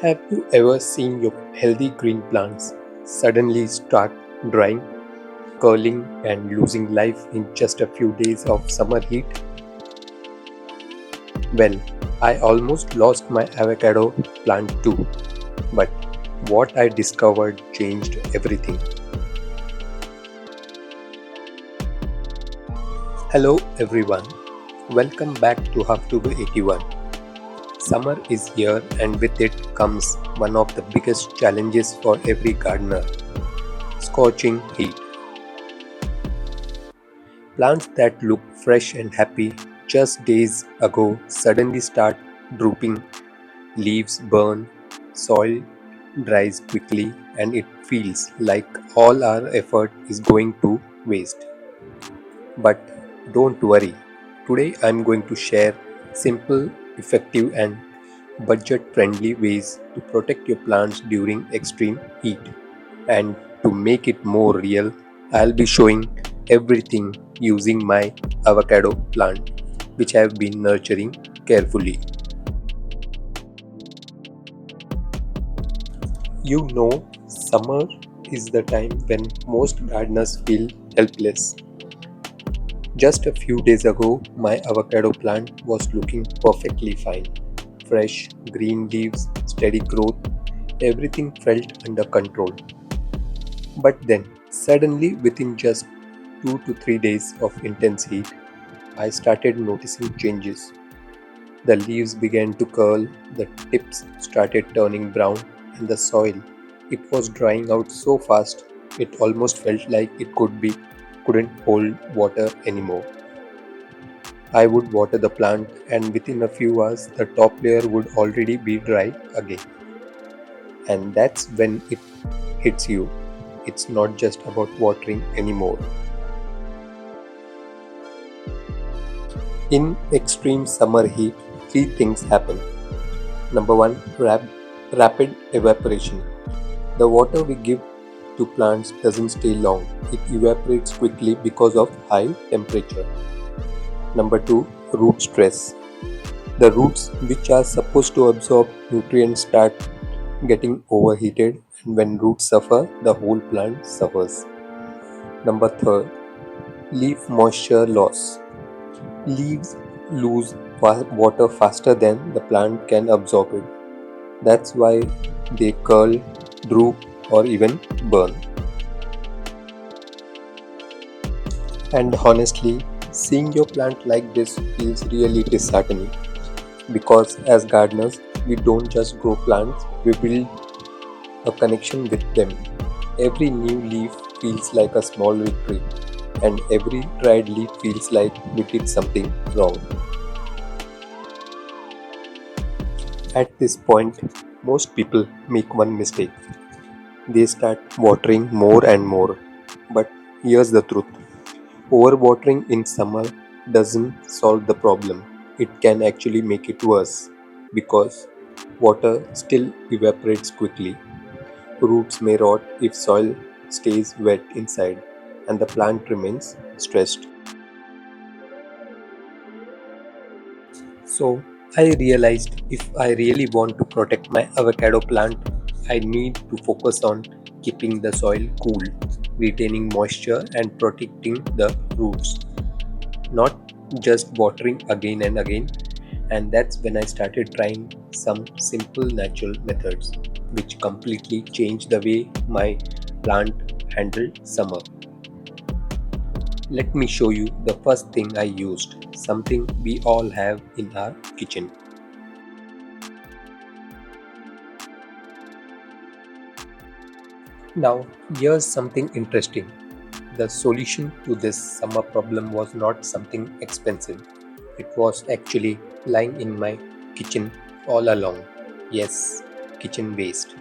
Have you ever seen your healthy green plants suddenly start drying, curling, and losing life in just a few days of summer heat? Well, I almost lost my avocado plant too, but what I discovered changed everything. Hello everyone, welcome back to Haftubu 81. Summer is here and with it comes one of the biggest challenges for every gardener: scorching heat. Plants that look fresh and happy just days ago suddenly start drooping, leaves burn, soil dries quickly, and it feels like all our effort is going to waste. But don't worry, today I'm going to share simple, effective, and budget friendly ways to protect your plants during extreme heat. And to make it more real, I'll be showing everything using my avocado plant, which I've been nurturing carefully. You know, summer is the time when most gardeners feel helpless. Just a few days ago, my avocado plant was looking perfectly fine. Fresh, green leaves, steady growth, everything felt under control. But then, suddenly, within just 2 to 3 days of intense heat, I started noticing changes. The leaves began to curl, the tips started turning brown, and the soil, it was drying out so fast it almost felt like it couldn't hold water anymore. I would water the plant, and within a few hours the top layer would already be dry again. And that's when it hits you. It's not just about watering anymore. In extreme summer heat, three things happen. Number one, rapid evaporation. The water we give to plants doesn't stay long, it evaporates quickly because of high temperature. Number two, root stress. The roots, which are supposed to absorb nutrients, start getting overheated, and when roots suffer, the whole plant suffers. Number third, leaf moisture loss. Leaves lose water faster than the plant can absorb it. That's why they curl, droop, or even burn. And honestly, seeing your plant like this feels really disheartening because as gardeners, we don't just grow plants, we build a connection with them. Every new leaf feels like a small victory, and every dried leaf feels like we did something wrong. At this point, most people make one mistake. They start watering more and more. But here's the truth: overwatering in summer doesn't solve the problem. It can actually make it worse because water still evaporates quickly. Roots may rot if soil stays wet inside, and the plant remains stressed. So, I realized if I really want to protect my avocado plant, I need to focus on keeping the soil cool, retaining moisture, and protecting the roots, not just watering again and again. And that's when I started trying some simple natural methods, which completely changed the way my plant handled summer. Let me show you the first thing I used, something we all have in our kitchen. Now, here's something interesting. The solution to this summer problem was not something expensive. It was actually lying in my kitchen all along. Yes, kitchen waste.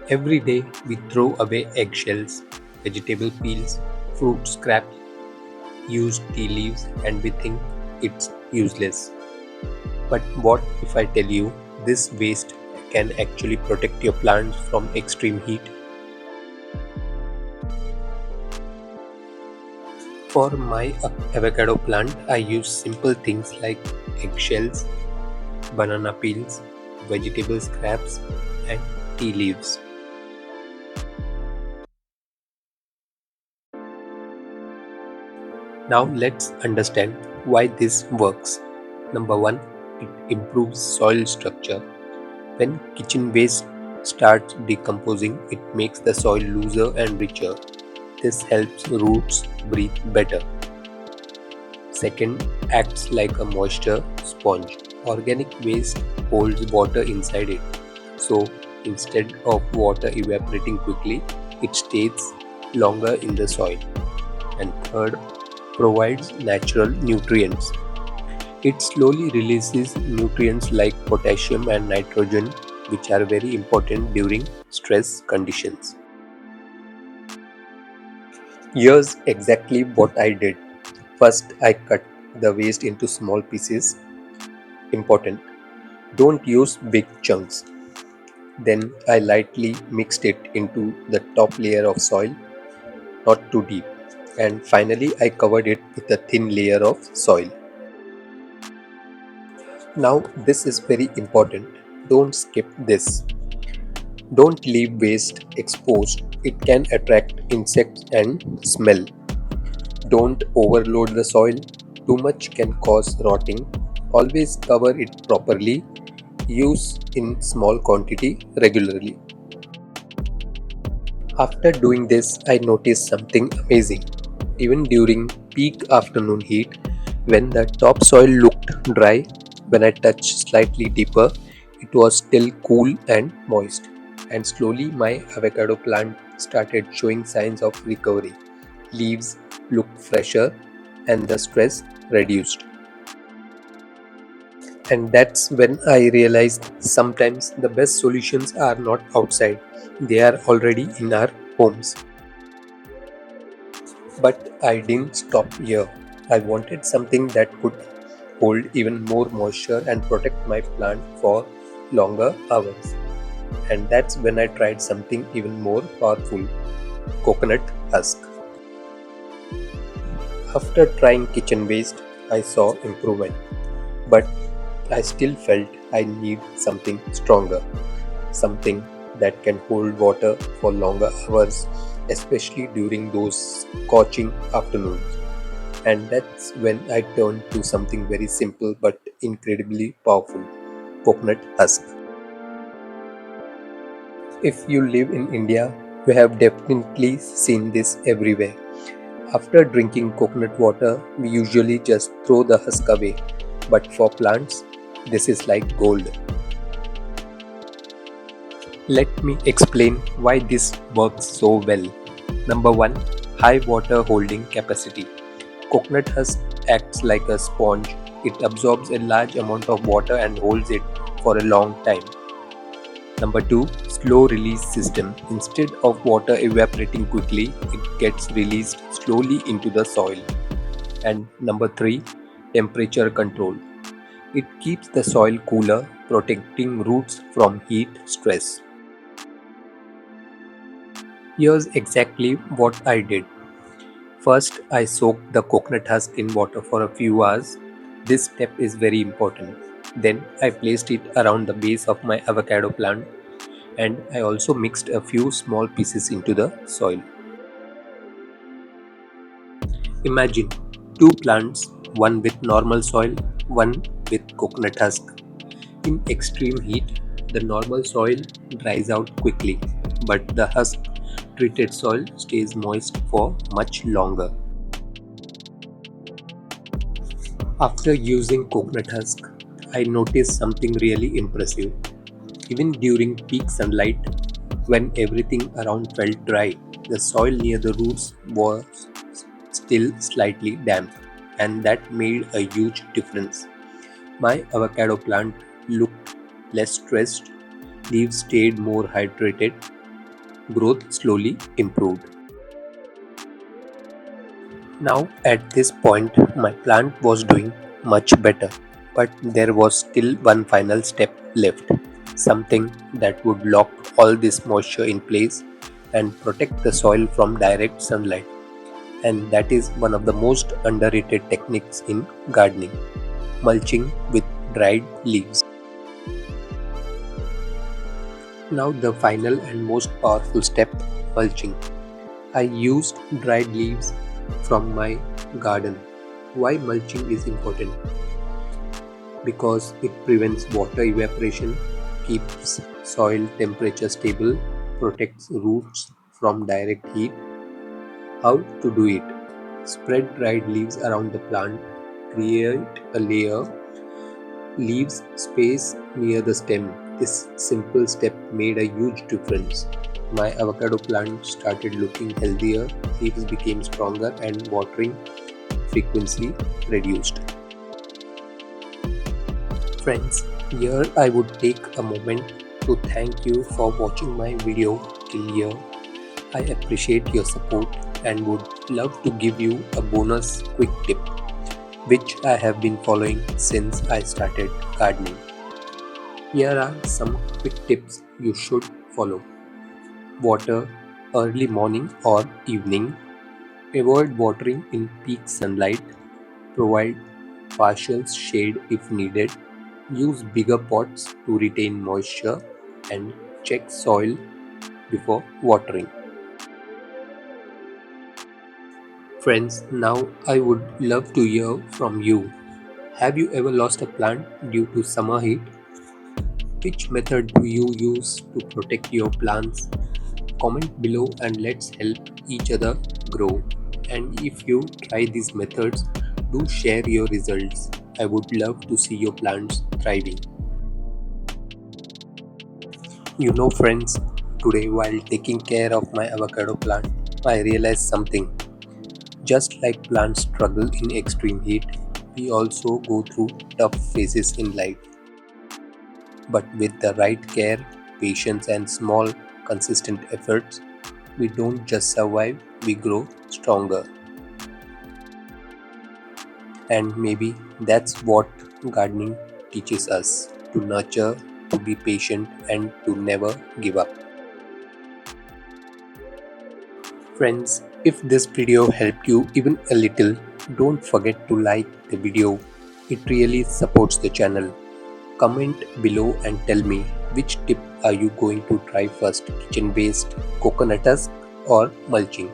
Every day we throw away eggshells, vegetable peels, fruit scraps, used tea leaves, and we think it's useless. But what if I tell you this waste can actually protect your plants from extreme heat? For my avocado plant, I use simple things like eggshells, banana peels, vegetable scraps, and tea leaves. Now let's understand why this works. Number 1, it improves soil structure. When kitchen waste starts decomposing, it makes the soil looser and richer. This helps roots breathe better. Second, acts like a moisture sponge. Organic waste holds water inside it. So instead of water evaporating quickly, it stays longer in the soil. And third, provides natural nutrients. It slowly releases nutrients like potassium and nitrogen, which are very important during stress conditions. Here's exactly what I did. First, I cut the waste into small pieces. Important. Don't use big chunks. Then I lightly mixed it into the top layer of soil, not too deep. And finally, I covered it with a thin layer of soil. Now, this is very important. Don't skip this. Don't leave waste exposed. It can attract insects and smell. Don't overload the soil. Too much can cause rotting. Always cover it properly. Use in small quantity regularly. After doing this, I noticed something amazing. Even during peak afternoon heat, when the topsoil looked dry, when I touched slightly deeper, it was still cool and moist. And slowly, my avocado plant started showing signs of recovery. Leaves looked fresher, and the stress reduced. And that's when I realized sometimes the best solutions are not outside, they are already in our homes. But I didn't stop here. I wanted something that could hold even more moisture and protect my plant for longer hours. And that's when I tried something even more powerful, coconut husk. After trying kitchen waste, I saw improvement. But I still felt I need something stronger, something that can hold water for longer hours, especially during those scorching afternoons. And that's when I turned to something very simple but incredibly powerful, coconut husk. If you live in India, you have definitely seen this everywhere. After drinking coconut water, we usually just throw the husk away. But for plants, this is like gold. Let me explain why this works so well. Number 1, high water holding capacity. Coconut husk acts like a sponge. It absorbs a large amount of water and holds it for a long time. Number 2, slow release system. Instead of water evaporating quickly, it gets released slowly into the soil. And number 3, temperature control. It keeps the soil cooler, protecting roots from heat stress. Here's exactly what I did. First, I soaked the coconut husk in water for a few hours. This step is very important. Then, I placed it around the base of my avocado plant and I also mixed a few small pieces into the soil. Imagine two plants, one with normal soil, one with coconut husk. In extreme heat, the normal soil dries out quickly, but the husk treated soil stays moist for much longer. After using coconut husk, I noticed something really impressive. Even during peak sunlight, when everything around felt dry, the soil near the roots was still slightly damp, and that made a huge difference. My avocado plant looked less stressed, leaves stayed more hydrated, growth slowly improved. Now, at this point, my plant was doing much better, but there was still one final step left, something that would lock all this moisture in place and protect the soil from direct sunlight. And that is one of the most underrated techniques in gardening. mulching with dried leaves. Now the final and most powerful step, mulching. I used dried leaves from my garden. Why mulching is important? Because it prevents water evaporation, keeps soil temperature stable, protects roots from direct heat. How to do it? Spread dried leaves around the plant, create a layer, leaves space near the stem. This simple step made a huge difference. My avocado plant started looking healthier, leaves became stronger, and watering frequency reduced. Friends, here I would take a moment to thank you for watching my video till here. I appreciate your support and would love to give you a bonus quick tip which I have been following since I started gardening. Here are some quick tips you should follow. Water early morning or evening. Avoid watering in peak sunlight. Provide partial shade if needed. Use bigger pots to retain moisture and check soil before watering. Friends, now I would love to hear from you. Have you ever lost a plant due to summer heat? Which method do you use to protect your plants? Comment below and let's help each other grow. And if you try these methods, do share your results. I would love to see your plants thriving. You know, friends, today while taking care of my avocado plant, I realized something. Just like plants struggle in extreme heat, we also go through tough phases in life. But with the right care, patience, and small, consistent efforts, we don't just survive, we grow stronger. And maybe that's what gardening teaches us, to nurture, to be patient, and to never give up. Friends, if this video helped you even a little, don't forget to like the video. It really supports the channel. Comment below and tell me which tip are you going to try first, kitchen based, coconut husk or mulching.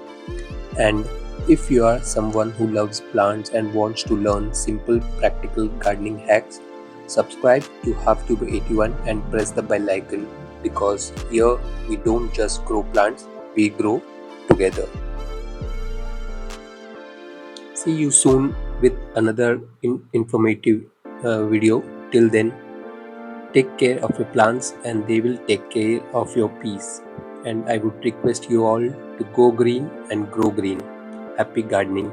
And if you are someone who loves plants and wants to learn simple practical gardening hacks, subscribe to Have to Be 81 and press the bell icon, because here we don't just grow plants, we grow together. See you soon with another informative video. Till then, take care of your plants and they will take care of your peace. And I would request you all to go green and grow green. Happy gardening.